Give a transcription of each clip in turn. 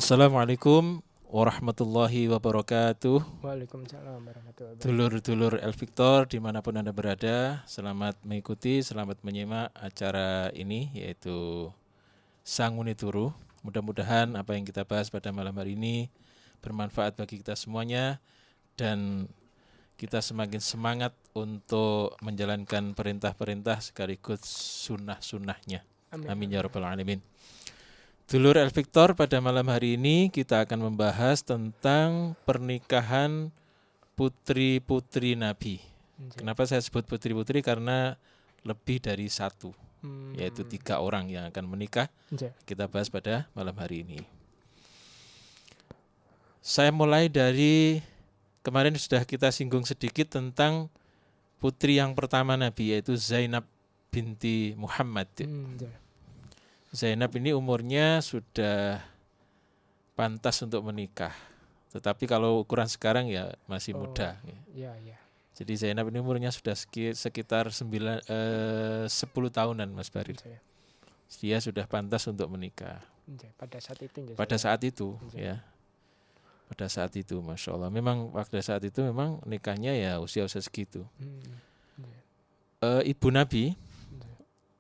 Assalamualaikum warahmatullahi wabarakatuh. Waalaikumsalam warahmatullahi wabarakatuh. Dulur-dulur El Victor dimanapun Anda berada, selamat mengikuti, selamat menyimak acara ini yaitu Sanguni Turu. Mudah-mudahan apa yang kita bahas pada malam hari ini bermanfaat bagi kita semuanya dan kita semakin semangat untuk menjalankan perintah-perintah sekaligus sunnah-sunnahnya. Amin ya rabbal alamin. Dulur El Victor, pada malam hari ini kita akan membahas tentang pernikahan putri-putri Nabi. Kenapa saya sebut putri-putri? Karena lebih dari satu, yaitu 3 orang yang akan menikah. Kita bahas pada malam hari ini. Saya mulai dari kemarin sudah kita singgung sedikit tentang putri yang pertama Nabi, yaitu Zainab binti Muhammad. Zainab ini umurnya sudah pantas untuk menikah. Tetapi kalau ukuran sekarang ya masih muda. Ya. Jadi Zainab ini umurnya sudah sekitar 10 tahunan, Mas Barid. Dia sudah pantas untuk menikah. Pada saat itu. Pada saat itu, ya. Pada saat itu, Masya Allah. Memang pada saat itu memang nikahnya ya usia-usia segitu. Ibu Nabi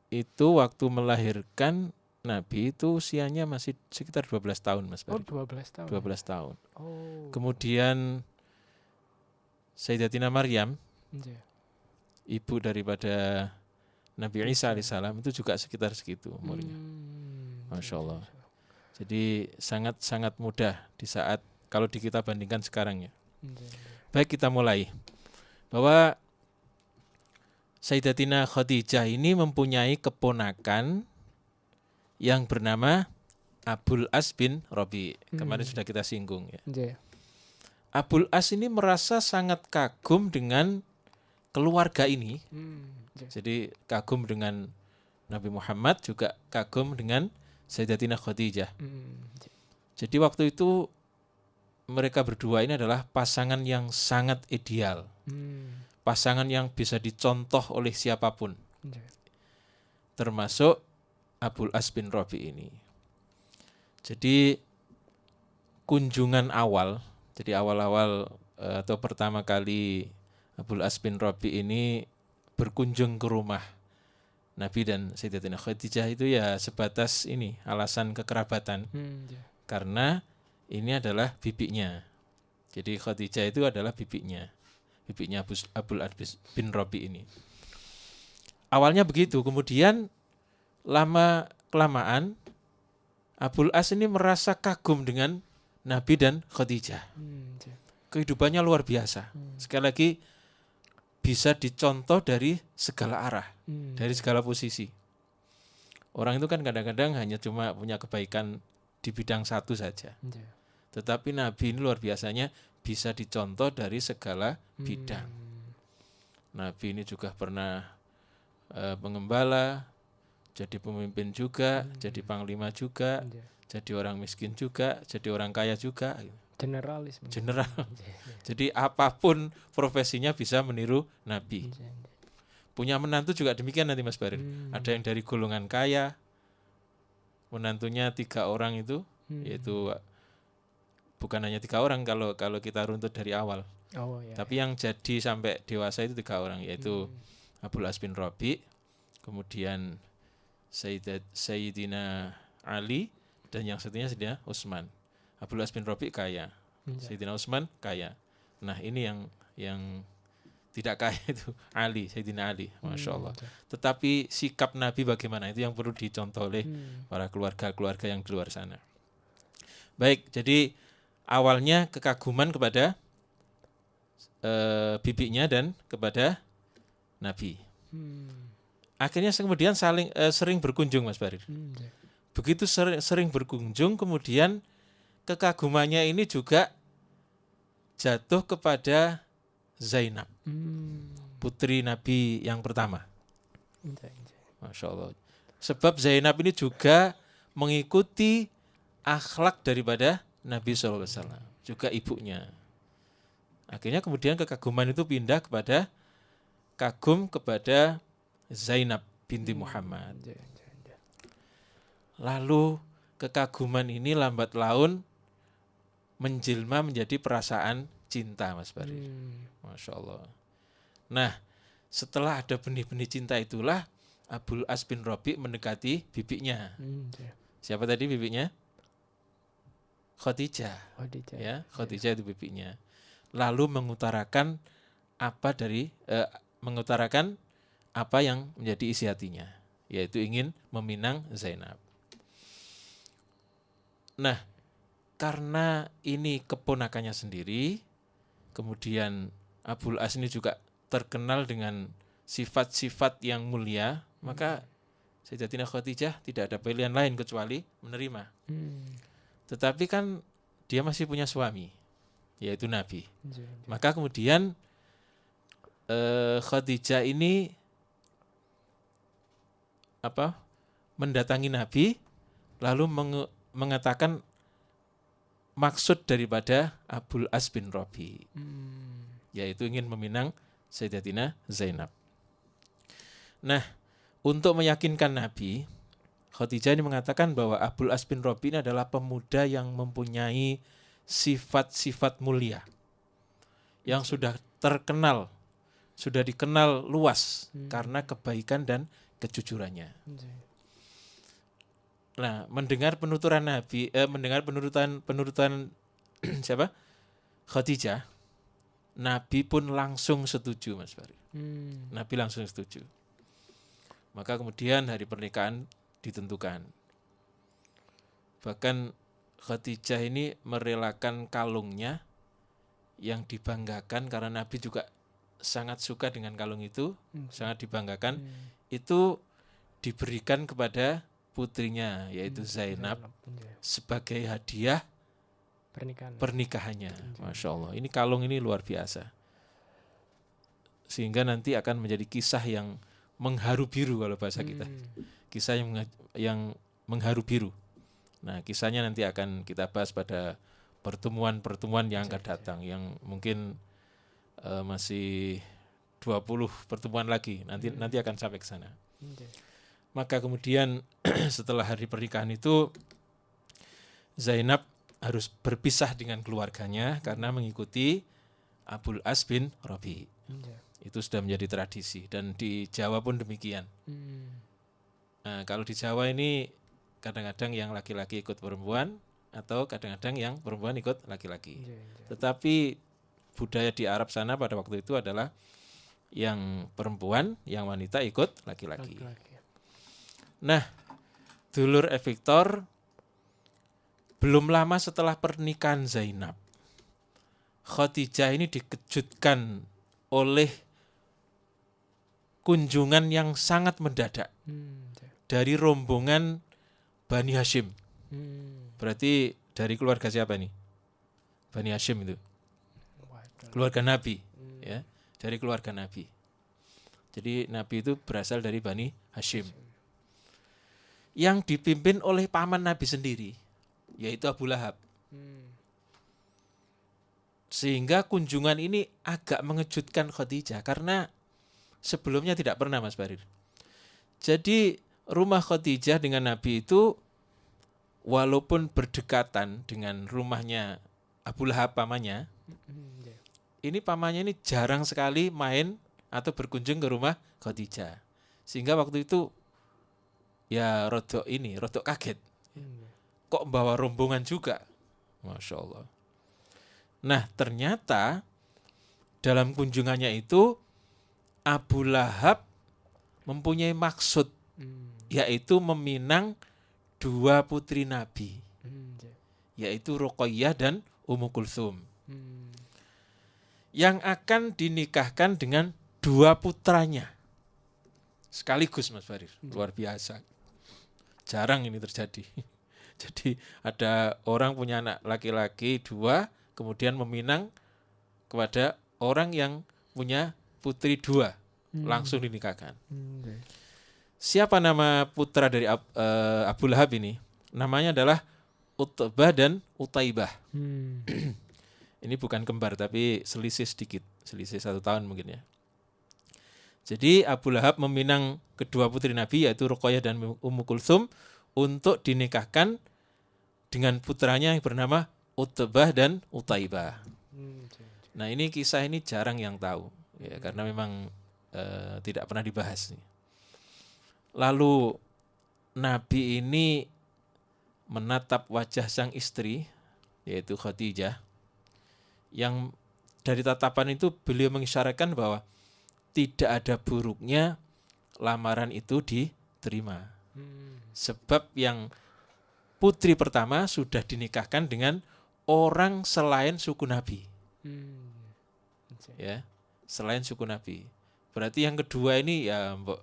itu waktu melahirkan Nabi itu usianya masih sekitar 12 tahun, Mas Barid. 12 tahun. 12 tahun. Kemudian Sayyidatina Maryam, ibu daripada Nabi Isa alaihissalam, itu juga sekitar segitu umurnya. Masya Allah. Jadi sangat-sangat mudah di saat kalau kita bandingkan sekarang ya. Baik, kita mulai. Bahwa Sayyidatina Khadijah ini mempunyai keponakan yang bernama Abul As bin Rabi. Kemarin sudah kita singgung ya. Abul As ini merasa sangat kagum dengan keluarga ini. Jadi kagum dengan Nabi Muhammad, juga kagum dengan Sayyidatina Khadijah. Jadi waktu itu mereka berdua ini adalah pasangan yang sangat ideal. Pasangan yang bisa dicontoh oleh siapapun. Termasuk Abul As bin Rabi ini. Jadi kunjungan awal, jadi awal-awal atau pertama kali Abul As bin Rabi ini berkunjung ke rumah Nabi dan Sayyidatina Khadijah itu ya sebatas ini, alasan kekerabatan. Karena ini adalah bibinya. Jadi Khadijah itu adalah bibinya Abul As bin Rabi ini. Awalnya begitu, kemudian lama-kelamaan Abul As ini merasa kagum dengan Nabi dan Khadijah. Kehidupannya luar biasa. Sekali lagi bisa dicontoh dari segala arah, dari segala posisi. Orang itu kan kadang-kadang hanya cuma punya kebaikan di bidang satu saja. Tetapi Nabi ini luar biasanya bisa dicontoh dari segala bidang. Nabi ini juga pernah pengembala, jadi pemimpin juga, jadi panglima juga, jadi orang miskin juga, jadi orang kaya juga. Generalis. General. Jadi apapun profesinya bisa meniru Nabi. Punya menantu juga demikian nanti Mas Barid. Ada yang dari golongan kaya, menantunya 3 orang itu, yaitu bukan hanya 3 orang kalau kita runtut dari awal. Tapi yang jadi sampai dewasa itu 3 orang, yaitu Abul As bin Rabi, kemudian Sayyidina Ali, dan yang satunya Sayyidina Utsman. Abul As bin Rabi kaya, Sayyidina Utsman kaya. Nah ini yang tidak kaya itu Sayyidina Ali, Masya Allah. Tetapi sikap Nabi bagaimana, itu yang perlu dicontoh oleh para keluarga-keluarga yang di luar sana. Baik, jadi awalnya kekaguman kepada bibinya dan kepada Nabi. Akhirnya kemudian sering berkunjung, Mas Barid. Begitu sering berkunjung, kemudian kekagumannya ini juga jatuh kepada Zainab, putri Nabi yang pertama. Masya Allah. Sebab Zainab ini juga mengikuti akhlak daripada Nabi SAW, juga ibunya. Akhirnya kemudian kekaguman itu pindah kepada kagum kepada Zainab binti Muhammad. Lalu kekaguman ini lambat laun menjelma menjadi perasaan cinta, Mas Barir. Masya Allah. Nah, setelah ada benih-benih cinta itulah Abul As bin Rabi mendekati bibinya. Siapa tadi bibinya? Khadijah. Ya, Khadijah itu bibinya. Lalu mengutarakan mengutarakan apa yang menjadi isi hatinya, yaitu ingin meminang Zainab. Nah, karena ini keponakannya sendiri, kemudian Abul As ini juga terkenal dengan sifat-sifat yang mulia, maka Sayyidatina Khadijah tidak ada pilihan lain kecuali menerima. Tetapi kan dia masih punya suami, yaitu Nabi. Maka kemudian Khadijah ini mendatangi Nabi, lalu mengatakan maksud daripada Abul As bin Rabi, yaitu ingin meminang Sayyidatina Zainab. Nah, untuk meyakinkan Nabi, Khadijah ini mengatakan bahwa Abul As bin Rabi ini adalah pemuda yang mempunyai sifat-sifat mulia, yang sudah terkenal, sudah dikenal luas karena kebaikan dan kejujurannya. Nah, mendengar penuturan Nabi, mendengar penuturan siapa? Khadijah, Nabi pun langsung setuju, Mas Fari. Nabi langsung setuju. Maka kemudian hari pernikahan ditentukan. Bahkan Khadijah ini merelakan kalungnya yang dibanggakan karena Nabi juga sangat suka dengan kalung itu, sangat dibanggakan. Itu diberikan kepada putrinya, yaitu Zainab, sebagai hadiah pernikahannya. Masya Allah, ini kalung ini luar biasa. Sehingga nanti akan menjadi kisah yang mengharu biru kalau bahasa kita. Kisah yang mengharu biru. Nah, kisahnya nanti akan kita bahas pada pertemuan-pertemuan yang akan datang, yang mungkin masih 20 pertemuan lagi. Nanti akan sampai ke sana. Maka kemudian setelah hari pernikahan itu, Zainab harus berpisah dengan keluarganya karena mengikuti Abul As bin Rabi. Itu sudah menjadi tradisi, dan di Jawa pun demikian. Nah, kalau di Jawa ini kadang-kadang yang laki-laki ikut perempuan, atau kadang-kadang yang perempuan ikut laki-laki. Tetapi budaya di Arab sana pada waktu itu adalah yang perempuan, yang wanita ikut laki-laki. Nah, dulur Victor, belum lama setelah pernikahan Zainab, Khadijah ini dikejutkan oleh kunjungan yang sangat mendadak dari rombongan Bani Hashim. Berarti dari keluarga siapa nih? Bani Hashim itu keluarga Nabi, ya, dari keluarga Nabi. Jadi Nabi itu berasal dari Bani Hashim, yang dipimpin oleh paman Nabi sendiri, yaitu Abu Lahab. Sehingga kunjungan ini agak mengejutkan Khadijah, karena sebelumnya tidak pernah, Mas Barir. Jadi rumah Khadijah dengan Nabi itu walaupun berdekatan dengan rumahnya Abu Lahab pamannya, ini pamannya ini jarang sekali main atau berkunjung ke rumah Khadijah. Sehingga waktu itu ya rodok kaget. Kok bawa rombongan juga? Masya Allah. Nah, ternyata dalam kunjungannya itu Abu Lahab mempunyai maksud, yaitu meminang dua putri Nabi, yaitu Ruqayyah dan Ummu Kulthum, yang akan dinikahkan dengan dua putranya sekaligus, Mas Farir. Luar biasa, jarang ini terjadi. Jadi ada orang punya anak laki-laki dua, kemudian meminang kepada orang yang punya putri dua, langsung dinikahkan. Siapa nama putra dari Abu Lahab ini? Namanya adalah Utbah dan Utaibah. Ini bukan kembar, tapi selisih sedikit, selisih 1 tahun mungkin ya. Jadi Abu Lahab meminang kedua putri Nabi, yaitu Ruqayyah dan Ummu Kulthum, untuk dinikahkan dengan putranya yang bernama Utbah dan Utaibah. Oke. Nah ini kisah ini jarang yang tahu ya karena memang tidak pernah dibahas. Lalu Nabi ini menatap wajah sang istri yaitu Khadijah yang dari tatapan itu beliau mengisyaratkan bahwa tidak ada buruknya lamaran itu diterima. Sebab yang putri pertama sudah dinikahkan dengan orang selain suku Nabi. Oke. Ya, selain suku Nabi. Berarti yang kedua ini ya mbok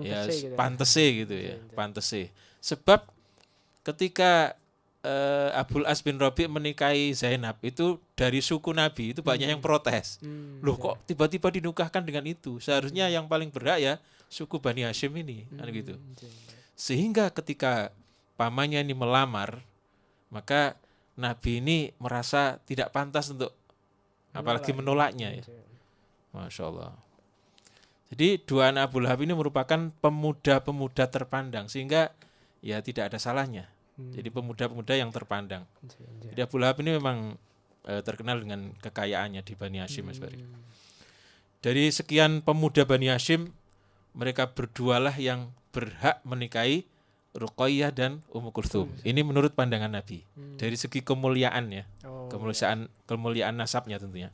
ya Pantese gitu. pantese gitu ya, Oke. pantese. Sebab ketika Abul As bin Rabi' menikahi Zainab itu dari suku Nabi itu banyak yang protes. Loh kok tiba-tiba dinikahkan dengan itu? Seharusnya yang paling berhak ya suku Bani Hashim ini, kan gitu. Oke. Sehingga ketika pamannya ini melamar, maka Nabi ini merasa tidak pantas untuk apalagi menolaknya ya. Oke. Masya Allah. Jadi dua anak Abu Lahab ini merupakan pemuda-pemuda terpandang sehingga ya tidak ada salahnya. Jadi pemuda-pemuda yang terpandang. Oke. Jadi Abu Lahab ini memang terkenal dengan kekayaannya di Bani Hashim, Mas Bari. Dari sekian pemuda Bani Hashim, mereka berdualah yang berhak menikahi Ruqayyah dan Ummu Kulthum. Ini menurut pandangan Nabi. Dari segi kemuliaan ya, Oh, kemuliaan nasabnya tentunya.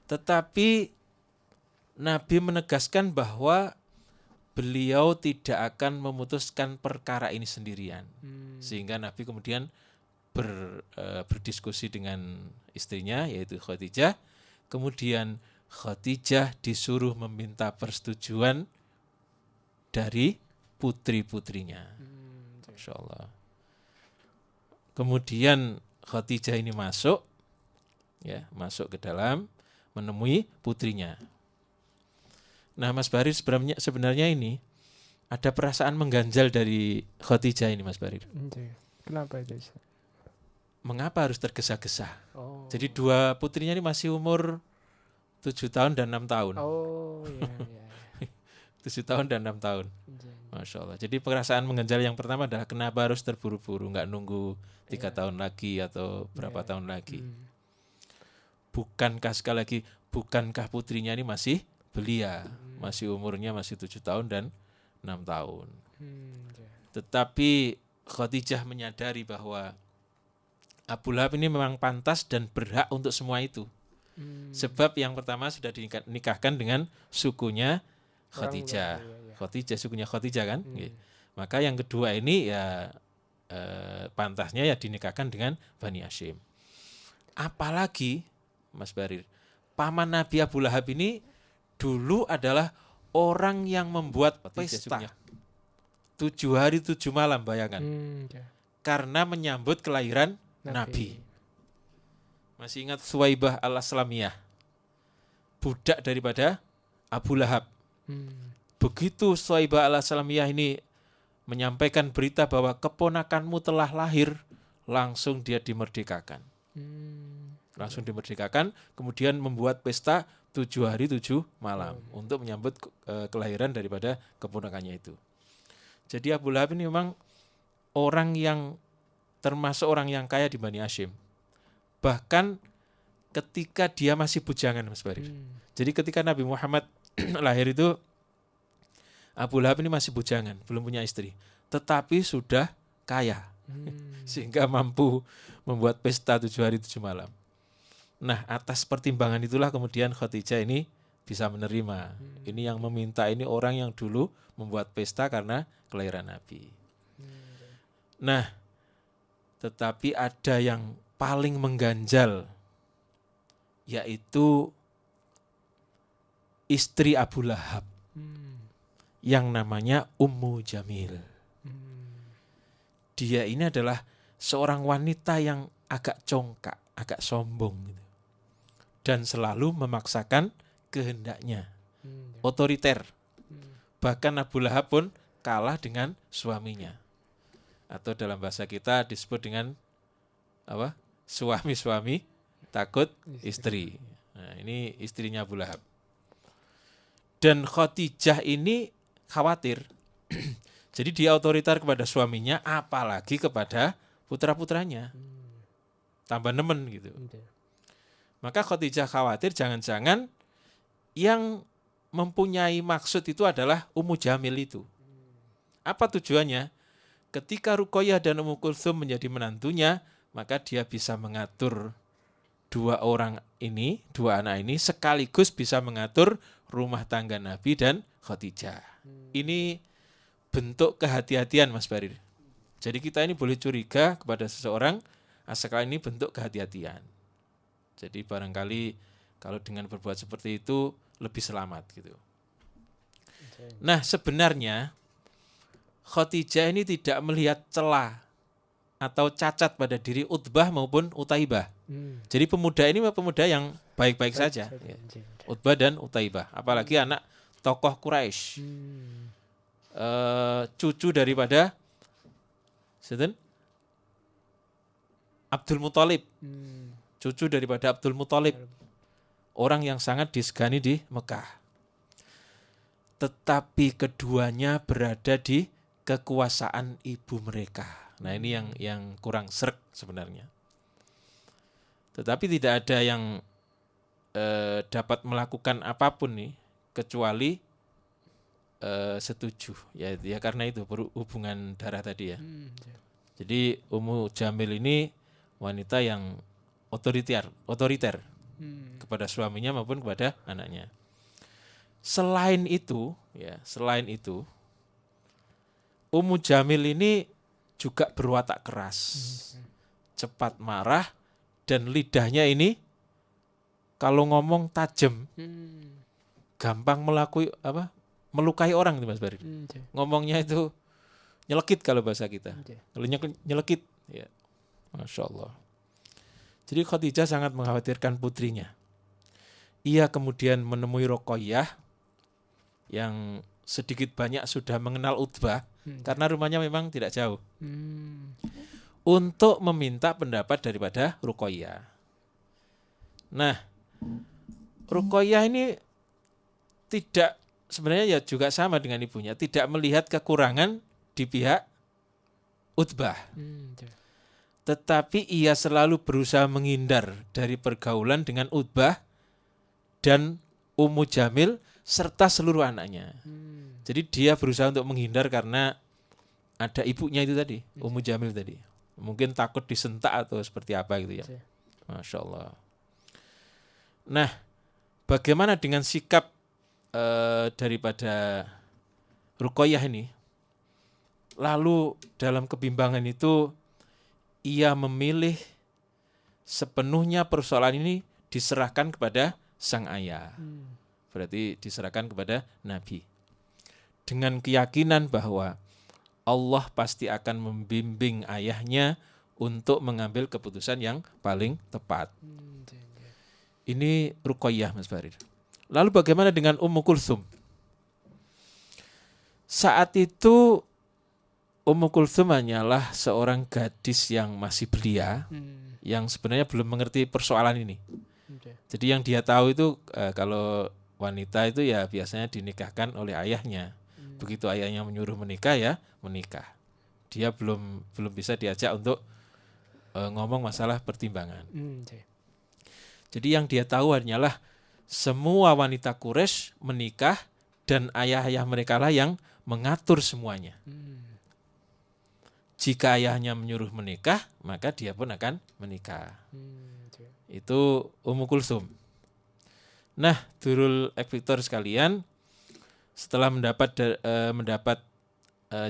Tetapi Nabi menegaskan bahwa beliau tidak akan memutuskan perkara ini sendirian. Sehingga Nabi kemudian berdiskusi dengan istrinya yaitu Khadijah. Kemudian Khadijah disuruh meminta persetujuan dari putri-putrinya. Masya Allah. Kemudian Khadijah ini masuk ke dalam menemui putrinya. Nah Mas Barir sebenarnya ini ada perasaan mengganjal dari Khadijah ini Mas Barir. Kenapa itu? Mengapa harus tergesa-gesa? Oh. Jadi dua putrinya ini masih umur 7 tahun dan 6 tahun. Oh iya. 7 tahun dan 6 tahun. Masya Allah. Jadi perasaan mengganjal yang pertama adalah kenapa harus terburu-buru, nggak nunggu 3 tahun lagi atau berapa tahun lagi. Bukankah putrinya ini masih belia, masih umurnya masih 7 tahun dan 6 tahun. Tetapi Khadijah menyadari bahwa Abu Lahab ini memang pantas dan berhak untuk semua itu. Sebab yang pertama sudah dinikahkan dengan sukunya Khadijah. Khadijah, sukunya Khadijah kan. Maka yang kedua ini ya pantasnya ya dinikahkan dengan Bani Hashim. Apalagi Mas Barir, paman Nabi Abu Lahab ini dulu adalah orang yang membuat pesta 7 hari 7 malam, bayangkan. Karena menyambut kelahiran Nabi. Masih ingat Suwaibah al-Aslamiyah, budak daripada Abu Lahab. Begitu Suwaibah al-Aslamiyah ini menyampaikan berita bahwa keponakanmu telah lahir, langsung dia dimerdekakan. Kemudian membuat pesta 7 hari 7 malam untuk menyambut kelahiran daripada keponakannya itu. Jadi Abu Lahab ini memang termasuk orang yang kaya di Bani Hashim. Bahkan ketika dia masih bujangan, Mas Barir. Jadi ketika Nabi Muhammad lahir itu Abu Lahab ini masih bujangan, belum punya istri, tetapi sudah kaya. Sehingga mampu membuat pesta 7 hari 7 malam. Nah, atas pertimbangan itulah kemudian Khadijah ini bisa menerima. Ini yang meminta ini orang yang dulu membuat pesta karena kelahiran Nabi. Nah, tetapi ada yang paling mengganjal, yaitu istri Abu Lahab yang namanya Ummu Jamil. Dia ini adalah seorang wanita yang agak congkak, agak sombong gitu. Dan selalu memaksakan kehendaknya, otoriter. Bahkan Abu Lahab pun kalah dengan suaminya. Atau dalam bahasa kita disebut dengan apa? Suami-suami takut istri. Nah, ini istrinya Abu Lahab. Dan Khadijah ini khawatir. Jadi dia otoriter kepada suaminya, apalagi kepada putra-putranya. tambah nemen gitu. Oke. Maka Khadijah khawatir jangan-jangan yang mempunyai maksud itu adalah Ummu Jamil itu. Apa tujuannya? Ketika Ruqayyah dan Ummu Kulsum menjadi menantunya, maka dia bisa mengatur dua anak ini sekaligus bisa mengatur rumah tangga Nabi dan Khadijah. Ini bentuk kehati-hatian, Mas Barir. Jadi kita ini boleh curiga kepada seseorang asalkan ini bentuk kehati-hatian. Jadi barangkali kalau dengan berbuat seperti itu lebih selamat gitu. Nah, sebenarnya Khadijah ini tidak melihat celah atau cacat pada diri Utbah maupun Utaibah. Jadi pemuda ini pemuda yang baik-baik saja. Ya. Utbah dan Utaibah, apalagi anak tokoh Quraisy. Cucu daripada Abdul Muthalib. Cucu daripada Abdul Muthalib. Orang yang sangat disegani di Mekah. Tetapi keduanya berada di kekuasaan ibu mereka. Nah, ini yang kurang sreg sebenarnya. Tetapi tidak ada yang dapat melakukan apapun nih kecuali setuju. Ya karena itu hubungan darah tadi ya. Jadi Ummu Jamil ini wanita yang otoriter kepada suaminya maupun kepada anaknya. Selain itu, Ummu Jamil ini juga berwatak keras, cepat marah, dan lidahnya ini kalau ngomong tajam, gampang melukai orang, Mas Barir. Ngomongnya itu nyelekit kalau bahasa kita, kalau nyelekit, ya, Masya Allah. Jadi Khadijah sangat mengkhawatirkan putrinya. Ia kemudian menemui Ruqayyah yang sedikit banyak sudah mengenal Utbah karena rumahnya memang tidak jauh. Untuk meminta pendapat daripada Ruqayyah. Nah, Ruqayyah ini tidak, sebenarnya ya juga sama dengan ibunya, tidak melihat kekurangan di pihak Utbah. Tetapi ia selalu berusaha menghindar dari pergaulan dengan Utbah dan Ummu Jamil serta seluruh anaknya. Jadi dia berusaha untuk menghindar karena ada ibunya itu tadi, Ummu Jamil tadi. Mungkin takut disentak atau seperti apa gitu ya. Masya Allah. Nah, bagaimana dengan sikap daripada Ruqayyah ini? Lalu dalam kebimbangan itu ia memilih sepenuhnya persoalan ini diserahkan kepada sang ayah. Berarti diserahkan kepada Nabi. Dengan keyakinan bahwa Allah pasti akan membimbing ayahnya untuk mengambil keputusan yang paling tepat. Ini Ruqayyah, Mas Barir. Lalu bagaimana dengan Ummu Kulsum? Saat itu Ummu Kulsum hanyalah seorang gadis yang masih belia, yang sebenarnya belum mengerti persoalan ini. Jadi yang dia tahu itu kalau wanita itu ya biasanya dinikahkan oleh ayahnya. Begitu ayahnya menyuruh menikah ya menikah. Dia belum bisa diajak untuk ngomong masalah pertimbangan. Jadi yang dia tahu hanyalah semua wanita Quraisy menikah dan ayah-ayah mereka lah yang mengatur semuanya. Jika ayahnya menyuruh menikah, maka dia pun akan menikah. Itu Ummu Kulsum. Nah, Durul Ekviktor sekalian, setelah mendapat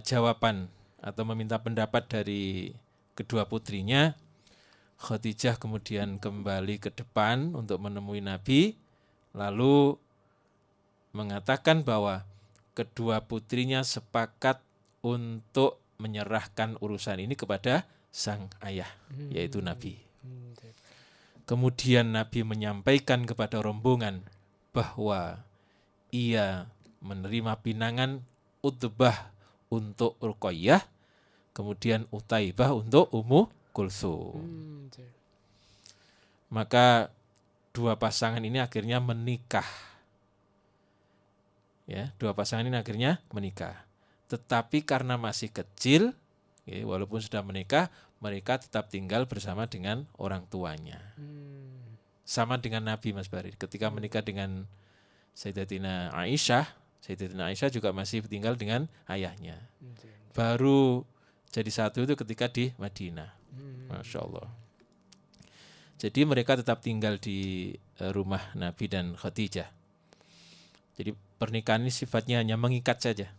jawaban atau meminta pendapat dari kedua putrinya, Khadijah kemudian kembali ke depan untuk menemui Nabi, lalu mengatakan bahwa kedua putrinya sepakat untuk menyerahkan urusan ini kepada sang ayah, yaitu Nabi. Kemudian Nabi menyampaikan kepada rombongan bahwa ia menerima pinangan Utbah untuk Ruqayyah, kemudian Utaibah untuk Ummu Kulsum. Maka dua pasangan ini akhirnya menikah. Ya, dua pasangan ini akhirnya menikah. Tetapi karena masih kecil, Ya, walaupun sudah menikah, mereka tetap tinggal bersama dengan orang tuanya. Sama dengan Nabi Mas Barir. Ketika menikah dengan Sayyidatina Aisyah juga masih tinggal dengan ayahnya. Baru jadi satu itu ketika di Madinah. Masya Allah. Jadi mereka tetap tinggal di rumah Nabi dan Khadijah. Jadi pernikahan ini sifatnya hanya mengikat saja,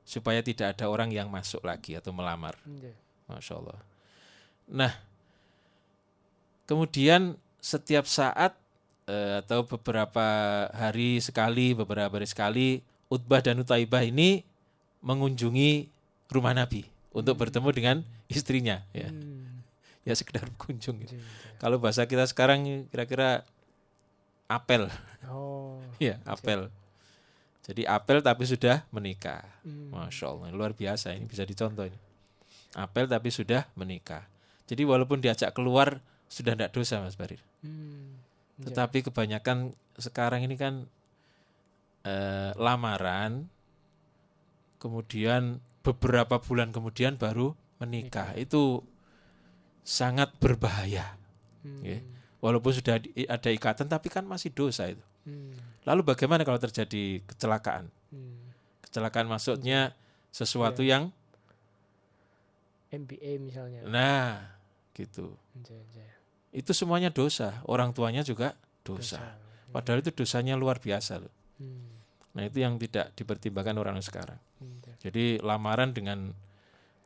supaya tidak ada orang yang masuk lagi atau melamar. Masya Allah. Nah, kemudian setiap saat atau beberapa hari sekali, Utbah dan Utaibah ini mengunjungi rumah Nabi untuk bertemu dengan istrinya. Ya sekedar berkunjung. Kalau bahasa kita sekarang kira-kira apel. Ya, apel. Jadi apel tapi sudah menikah. Masya Allah, luar biasa, ini bisa dicontoh ini. Apel tapi sudah menikah. Jadi walaupun diajak keluar sudah tidak dosa Mas Barir. Tetapi kebanyakan sekarang ini kan lamaran, kemudian beberapa bulan kemudian baru menikah. Itu sangat berbahaya. Ya. Walaupun sudah ada ikatan tapi kan masih dosa itu. Lalu bagaimana kalau terjadi kecelakaan? Kecelakaan maksudnya sesuatu yang MBA misalnya. Nah, gitu. Itu semuanya dosa. Orang tuanya juga dosa. Padahal itu dosanya luar biasa loh. Nah, itu yang tidak dipertimbangkan orang sekarang. Jadi lamaran dengan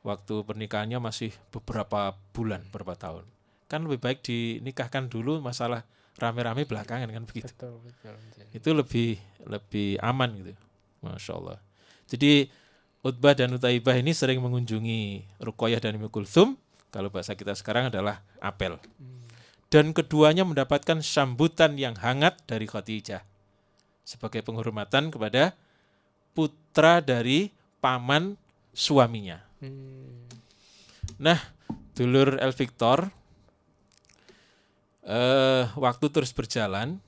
waktu pernikahannya masih beberapa bulan, beberapa tahun. Kan lebih baik dinikahkan dulu, masalah rame-rame belakangan kan begitu. Betul. Itu lebih aman gitu. Masya Allah. Jadi Utbah dan Utaibah ini sering mengunjungi Ruqayyah dan Ummu Kulthum. Kalau bahasa kita sekarang adalah apel. Dan keduanya mendapatkan sambutan yang hangat dari Khadijah sebagai penghormatan kepada putra dari paman suaminya. Nah, dulur El Victor, waktu terus berjalan,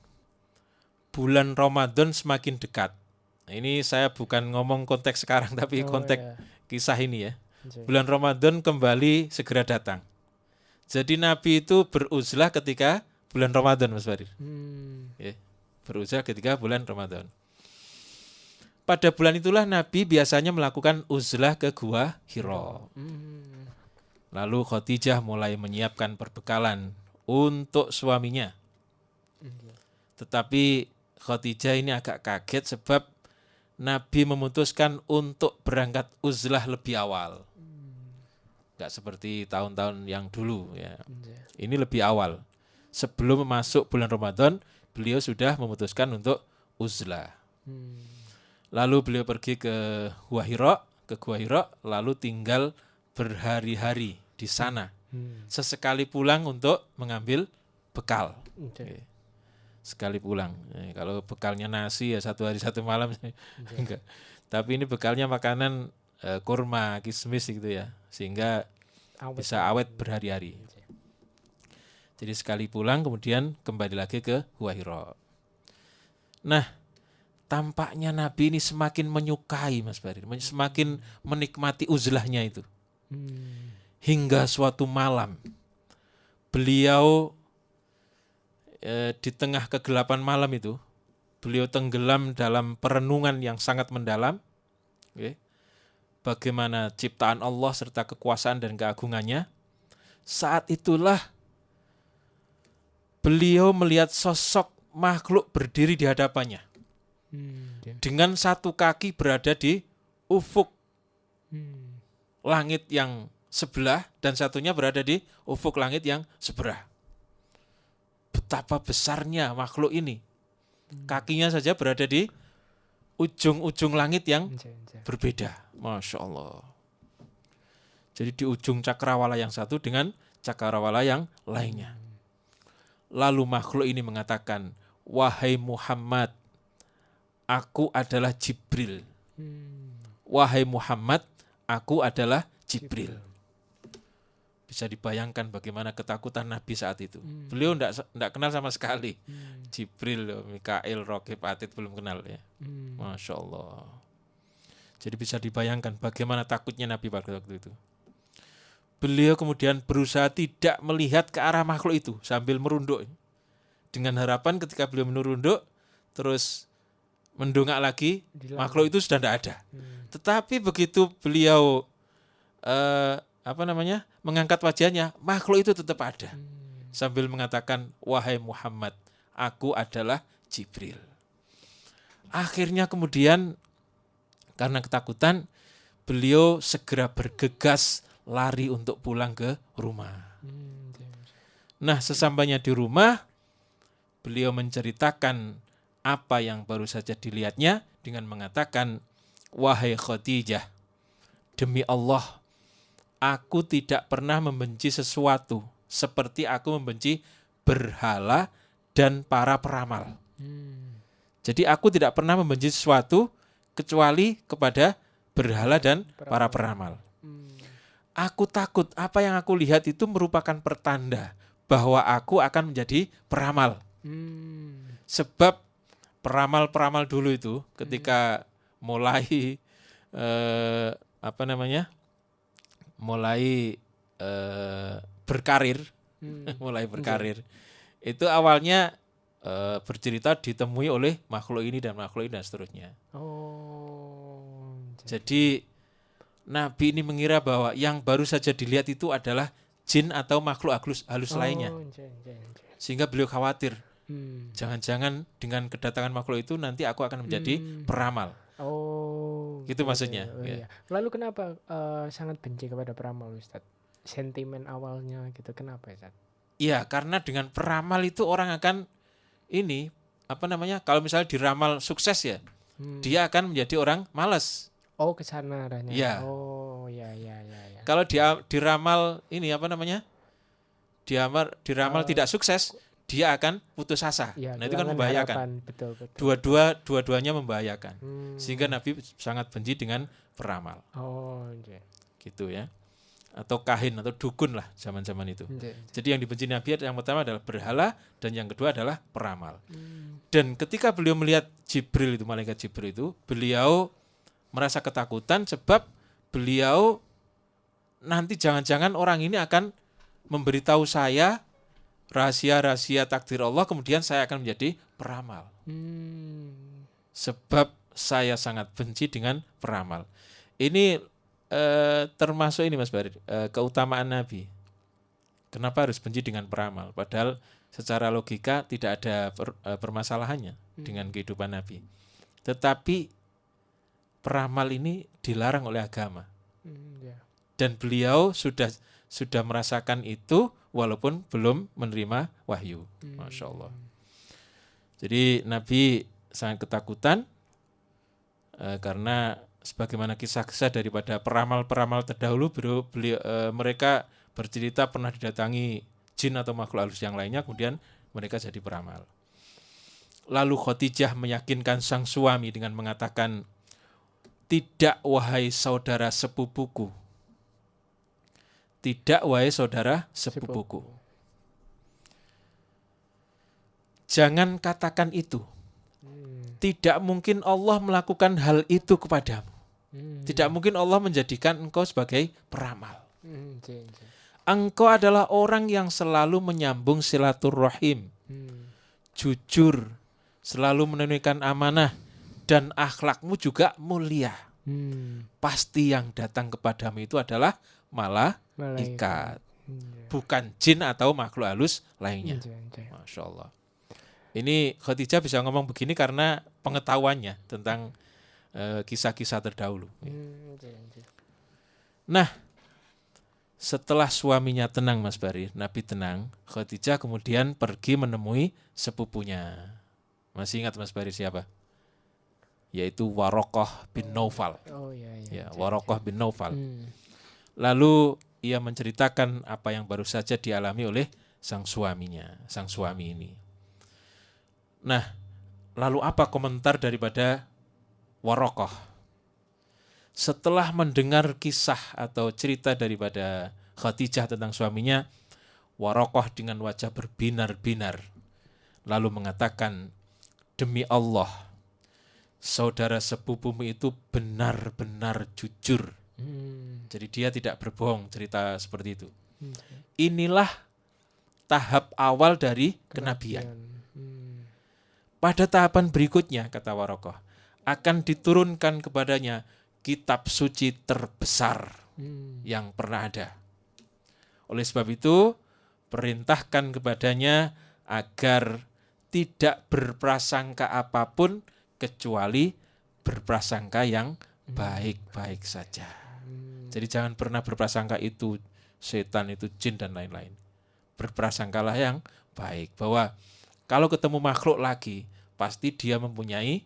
bulan Ramadan semakin dekat. Ini saya bukan ngomong konteks sekarang, tapi konteks kisah ini ya. Bulan Ramadan kembali segera datang. Jadi Nabi itu beruzlah ketika bulan Ramadan, Mas Barir. Ya, beruzlah ketika bulan Ramadan. Pada bulan itulah Nabi biasanya melakukan uzlah ke Gua Hira. Lalu Khadijah mulai menyiapkan perbekalan untuk suaminya. Tetapi Khadijah ini agak kaget sebab Nabi memutuskan untuk berangkat uzlah lebih awal. Enggak seperti tahun-tahun yang dulu ya. Ini lebih awal. Sebelum masuk bulan Ramadan, beliau sudah memutuskan untuk uzlah. Lalu beliau pergi ke Gua Hira, lalu tinggal berhari-hari di sana. Sesekali pulang untuk mengambil bekal. Sekali pulang. Kalau bekalnya nasi ya 1 hari 1 malam enggak. Tapi ini bekalnya makanan kurma, kismis gitu ya, sehingga bisa awet berhari-hari. Jadi sekali pulang kemudian kembali lagi ke Gua Hira. Nah, tampaknya Nabi ini semakin menyukai Mas Barir, semakin menikmati uzlahnya itu. Hingga suatu malam beliau di tengah kegelapan malam itu, beliau tenggelam dalam perenungan yang sangat mendalam. Bagaimana ciptaan Allah serta kekuasaan dan keagungannya. Saat itulah beliau melihat sosok makhluk berdiri di hadapannya. Dengan satu kaki berada di ufuk langit yang sebelah dan satunya berada di ufuk langit yang seberang. Betapa besarnya makhluk ini. Kakinya saja berada di ujung-ujung langit yang berbeda. Masya Allah. Jadi di ujung cakrawala yang satu dengan cakrawala yang lainnya. Lalu makhluk ini mengatakan, "Wahai Muhammad, aku adalah Jibril." Wahai Muhammad, aku adalah Jibril. Bisa dibayangkan bagaimana ketakutan Nabi saat itu. Beliau tidak kenal sama sekali. Jibril, Mikail, Raqib, Atid belum kenal ya. Masya Allah. Jadi bisa dibayangkan bagaimana takutnya Nabi pada waktu itu. beliau kemudian berusaha tidak melihat ke arah makhluk itu sambil merunduk. Dengan harapan ketika beliau merunduk, terus mendongak lagi, makhluk itu sudah tidak ada. Tetapi begitu beliau mengangkat wajahnya, makhluk itu tetap ada. Sambil mengatakan, wahai Muhammad, aku adalah Jibril. Akhirnya kemudian karena ketakutan, beliau segera bergegas lari untuk pulang ke rumah. Nah, sesampainya di rumah, beliau menceritakan apa yang baru saja dilihatnya dengan mengatakan, wahai Khadijah, demi Allah, aku tidak pernah membenci sesuatu seperti aku membenci berhala dan para peramal. Jadi aku tidak pernah membenci sesuatu kecuali kepada berhala dan para peramal. Aku takut apa yang aku lihat itu merupakan pertanda bahwa aku akan menjadi peramal. Sebab peramal-peramal dulu itu ketika mulai berkarir, itu awalnya bercerita ditemui oleh makhluk ini dan seterusnya. Jadi Nabi ini mengira bahwa yang baru saja dilihat itu adalah jin atau makhluk halus lainnya. Sehingga beliau khawatir, jangan-jangan dengan kedatangan makhluk itu nanti aku akan menjadi peramal. Gitu maksudnya. Iya. Lalu kenapa sangat benci kepada peramal, Ustadz? Sentimen awalnya gitu, kenapa, Ustadz? Iya, karena dengan peramal itu orang akan kalau misalnya diramal sukses ya, dia akan menjadi orang malas. Kesana arahnya. Ya. Ya. Kalau dia diramal diramal tidak sukses, dia akan putus asa. Ya, nah itu kan membahayakan. Betul. Dua-duanya membahayakan. Sehingga Nabi sangat benci dengan peramal. Gitu ya. Atau kahin atau dukun lah zaman-zaman itu. Jadi yang dibenci Nabi yang pertama adalah berhala dan yang kedua adalah peramal. Dan ketika beliau melihat Jibril itu, malaikat Jibril itu, beliau merasa ketakutan sebab beliau nanti jangan-jangan orang ini akan memberitahu saya rahasia-rahasia takdir Allah, kemudian saya akan menjadi peramal. Sebab saya sangat benci dengan peramal. Ini termasuk ini Mas Barid, keutamaan Nabi. Kenapa harus benci dengan peramal? Padahal secara logika tidak ada permasalahannya dengan kehidupan Nabi. Tetapi peramal ini dilarang oleh agama. Dan beliau sudah merasakan itu walaupun belum menerima wahyu. Masya Allah. Jadi Nabi sangat ketakutan karena sebagaimana kisah-kisah daripada peramal-peramal terdahulu, mereka bercerita pernah didatangi jin atau makhluk halus yang lainnya, kemudian mereka jadi peramal. Lalu Khadijah meyakinkan sang suami dengan mengatakan, tidak wahai saudara sepupuku. Tidak wahai saudara sepupuku. Jangan katakan itu. Tidak mungkin Allah melakukan hal itu kepadamu. Tidak mungkin Allah menjadikan engkau sebagai peramal. Engkau adalah orang yang selalu menyambung silaturahim, jujur, selalu menunaikan amanah, dan akhlakmu juga mulia. Pasti yang datang kepadamu itu adalah malaikat, bukan jin atau makhluk halus lainnya. Masya Allah. Ini Khadijah bisa ngomong begini karena pengetahuannya tentang kisah-kisah terdahulu. Nah, setelah suaminya tenang Mas Bari, Nabi tenang, Khadijah kemudian pergi menemui sepupunya. Masih ingat Mas Bari siapa? Yaitu Warokoh bin Naufal. Warokoh bin Naufal. Lalu ia menceritakan apa yang baru saja dialami oleh sang suami ini. Nah, lalu apa komentar daripada Warokoh? Setelah mendengar kisah atau cerita daripada Khadijah tentang suaminya, Warokoh dengan wajah berbinar-binar lalu mengatakan, demi Allah, saudara sepupumu itu benar-benar jujur Jadi dia tidak berbohong cerita seperti itu. Oke. Inilah tahap awal dari kenabian. Pada tahapan berikutnya, kata Warokoh, akan diturunkan kepadanya kitab suci terbesar yang pernah ada. Oleh sebab itu, perintahkan kepadanya agar tidak berprasangka apapun kecuali berprasangka yang baik-baik saja. Jadi jangan pernah berprasangka itu setan, itu jin dan lain-lain. Berprasangkalah yang baik, bahwa kalau ketemu makhluk lagi pasti dia mempunyai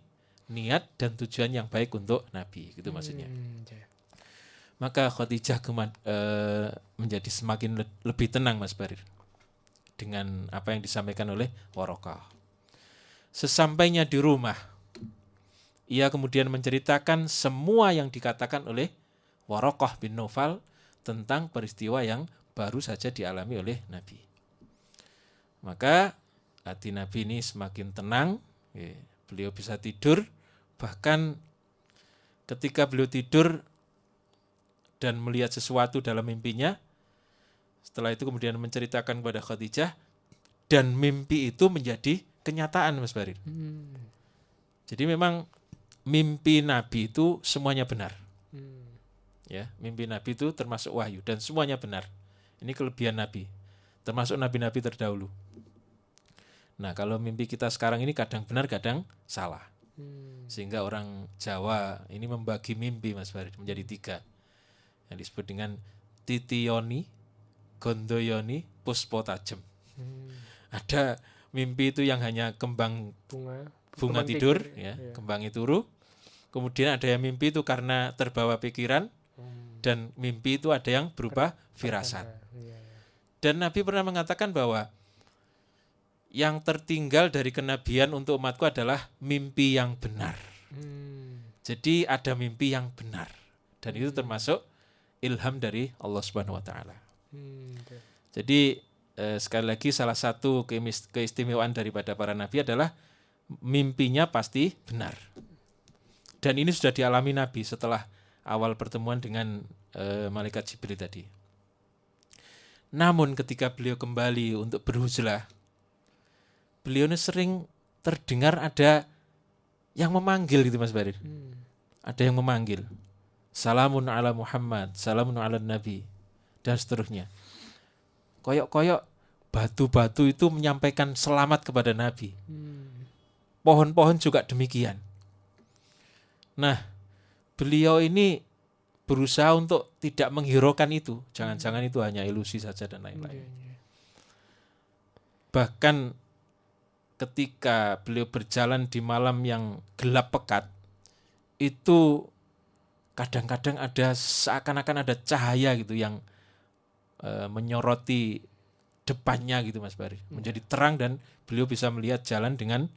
niat dan tujuan yang baik untuk Nabi, gitu maksudnya. Maka Khadijah menjadi semakin lebih tenang, Mas Barir, dengan apa yang disampaikan oleh Warokah. Sesampainya di rumah, ia kemudian menceritakan semua yang dikatakan oleh Warokah bin Naufal tentang peristiwa yang baru saja dialami oleh Nabi. Maka hati Nabi ini semakin tenang, beliau bisa tidur. Bahkan ketika beliau tidur dan melihat sesuatu dalam mimpinya, setelah itu kemudian menceritakan kepada Khadijah, dan mimpi itu menjadi kenyataan, Mas Barir. Jadi memang mimpi Nabi itu semuanya benar. Ya, mimpi Nabi itu termasuk wahyu dan semuanya benar. Ini kelebihan Nabi, termasuk nabi-nabi terdahulu. Nah, kalau mimpi kita sekarang ini kadang benar, kadang salah. Sehingga orang Jawa ini membagi mimpi, Mas Farid, menjadi 3. Yang disebut dengan titiyoni, gondoyoni, puspo tajem. Ada mimpi itu yang hanya kembang bunga tidur, ya, kembangnya turu. Kemudian ada yang mimpi itu karena terbawa pikiran, dan mimpi itu ada yang berupa firasat. Dan Nabi pernah mengatakan bahwa yang tertinggal dari kenabian untuk umatku adalah mimpi yang benar. Jadi ada mimpi yang benar, dan itu termasuk ilham dari Allah Subhanahu Wa Taala. Jadi sekali lagi, salah satu keistimewaan daripada para nabi adalah mimpinya pasti benar. Dan ini sudah dialami Nabi setelah awal pertemuan dengan malaikat Jibril tadi. Namun ketika beliau kembali untuk berhuzlah, beliau ini sering terdengar ada yang memanggil gitu, Mas Barir. Ada yang memanggil. Salamun ala Muhammad, salamun ala Nabi, dan seterusnya. Koyok-koyok batu-batu itu menyampaikan selamat kepada Nabi. Pohon-pohon juga demikian. Nah, beliau ini berusaha untuk tidak menghiraukan itu. Jangan-jangan itu hanya ilusi saja dan lain-lain. Bahkan ketika beliau berjalan di malam yang gelap pekat, itu kadang-kadang ada seakan-akan ada cahaya gitu yang menyoroti depannya gitu, Mas Bari. Menjadi terang dan beliau bisa melihat jalan dengan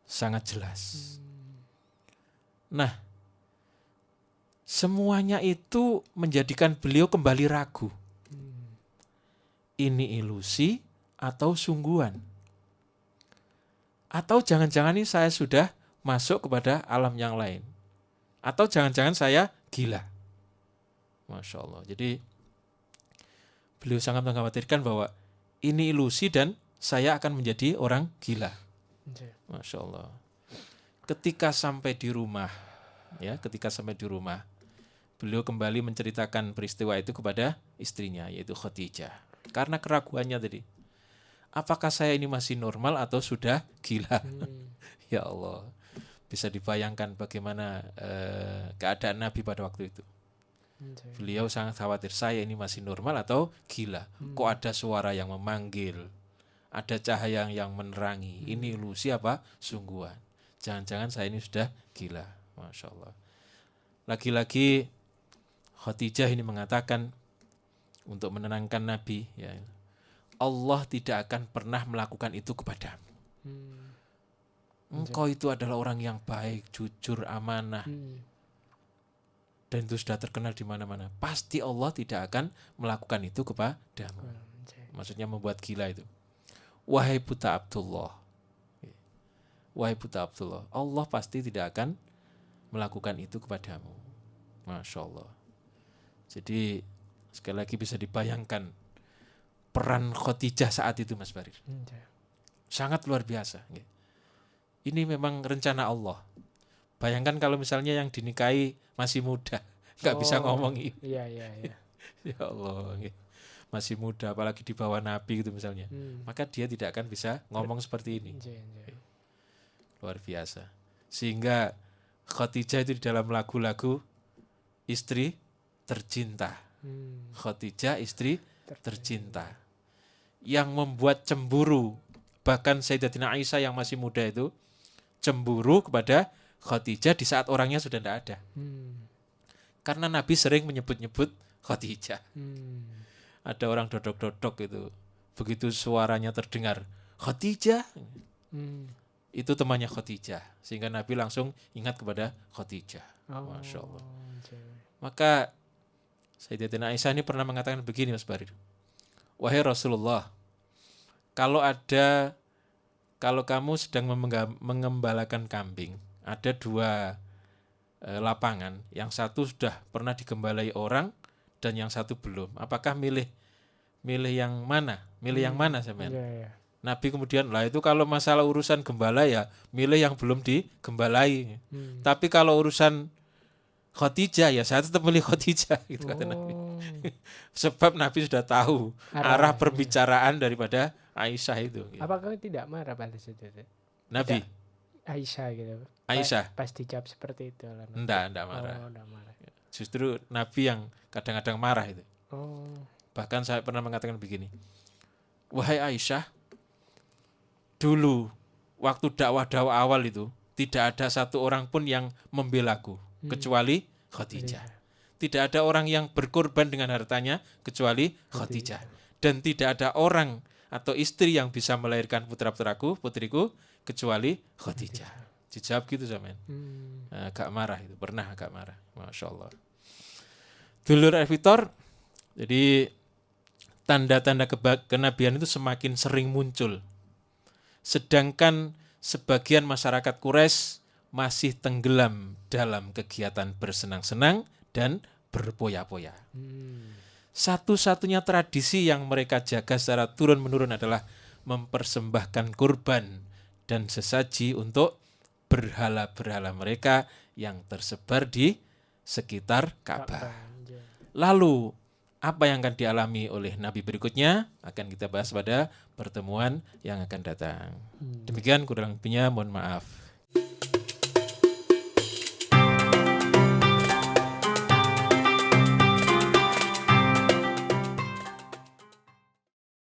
sangat jelas. Nah, semuanya itu menjadikan beliau kembali ragu. Ini ilusi atau sungguhan? Atau jangan-jangan ini saya sudah masuk kepada alam yang lain? Atau jangan-jangan saya gila? Masya Allah. Jadi beliau sangat mengkhawatirkan bahwa ini ilusi dan saya akan menjadi orang gila. Masya Allah. Ketika sampai di rumah, beliau kembali menceritakan peristiwa itu kepada istrinya, yaitu Khadijah. Karena keraguannya tadi, apakah saya ini masih normal atau sudah gila? Ya Allah, bisa dibayangkan bagaimana keadaan Nabi pada waktu itu. Beliau sangat khawatir, saya ini masih normal atau gila? Kok ada suara yang memanggil, ada cahaya yang menerangi, ini ilusi apa sungguhan? Jangan-jangan saya ini sudah gila. Masya Allah. Lagi-lagi Khadijah ini mengatakan untuk menenangkan Nabi, ya, Allah tidak akan pernah melakukan itu kepadamu. Engkau itu adalah orang yang baik, jujur, amanah, dan itu sudah terkenal di mana-mana. Pasti Allah tidak akan melakukan itu kepadamu. Maksudnya membuat gila itu. Wahai putra Abdullah, Allah pasti tidak akan melakukan itu kepadamu. Masya Allah. Jadi sekali lagi bisa dibayangkan peran Khadijah saat itu Mas Barir. Sangat luar biasa. Ini memang rencana Allah. Bayangkan kalau misalnya yang dinikahi masih muda, nggak bisa ngomong ini. Iya. Ya Allah, masih muda, apalagi di bawah Nabi gitu misalnya. Maka dia tidak akan bisa ngomong seperti ini. Luar biasa. Sehingga Khadijah itu di dalam lagu-lagu istri tercinta. Khadijah istri tercinta. Yang membuat cemburu, bahkan Sayyidatina Aisyah yang masih muda itu cemburu kepada Khadijah di saat orangnya sudah tidak ada. Karena Nabi sering menyebut-nyebut Khadijah. Ada orang dodok-dodok itu, begitu suaranya terdengar Khadijah, itu temannya Khadijah, sehingga Nabi langsung ingat kepada Khadijah. Masya Allah. Maka Sayyidatina Aisyah ini pernah mengatakan begini Mas Barir, wahai Rasulullah, kalau kamu sedang mengembalakan kambing, ada 2 lapangan, yang satu sudah pernah digembalai orang dan yang satu belum. Apakah milih yang mana? Milih yang mana sampean? Nabi kemudian, lah itu kalau masalah urusan gembala ya milih yang belum digembalai. Tapi kalau urusan Khadijah ya saya tetap milih Khadijah gitu kata Nabi. Sebab Nabi sudah tahu arah perbicaraan daripada Aisyah itu. Apakah tidak marah pada saat itu? Nabi? Aisyah gitu. Aisyah? Pas dijawab seperti itu. Enggak marah. Enggak marah. Justru Nabi yang kadang-kadang marah itu. Bahkan saya pernah mengatakan begini, wahai Aisyah, dulu waktu dakwah awal itu tidak ada satu orang pun yang membelaku kecuali Khadijah. Tidak ada orang yang berkorban dengan hartanya kecuali Khadijah. Dan tidak ada orang atau istri yang bisa melahirkan putriku kecuali Khadijah. Dijawab gitu zaman. Agak marah itu, pernah agak marah. Masya Allah. Dulur Evitor, jadi tanda-tanda kenabian itu semakin sering muncul. Sedangkan sebagian masyarakat Quraisy masih tenggelam dalam kegiatan bersenang-senang dan berpoya-poya. Satu-satunya tradisi yang mereka jaga secara turun-menurun adalah mempersembahkan kurban dan sesaji untuk berhala-berhala mereka yang tersebar di sekitar Ka'bah. Lalu, apa yang akan dialami oleh Nabi berikutnya akan kita bahas pada pertemuan yang akan datang. Demikian kurang lebihnya, mohon maaf.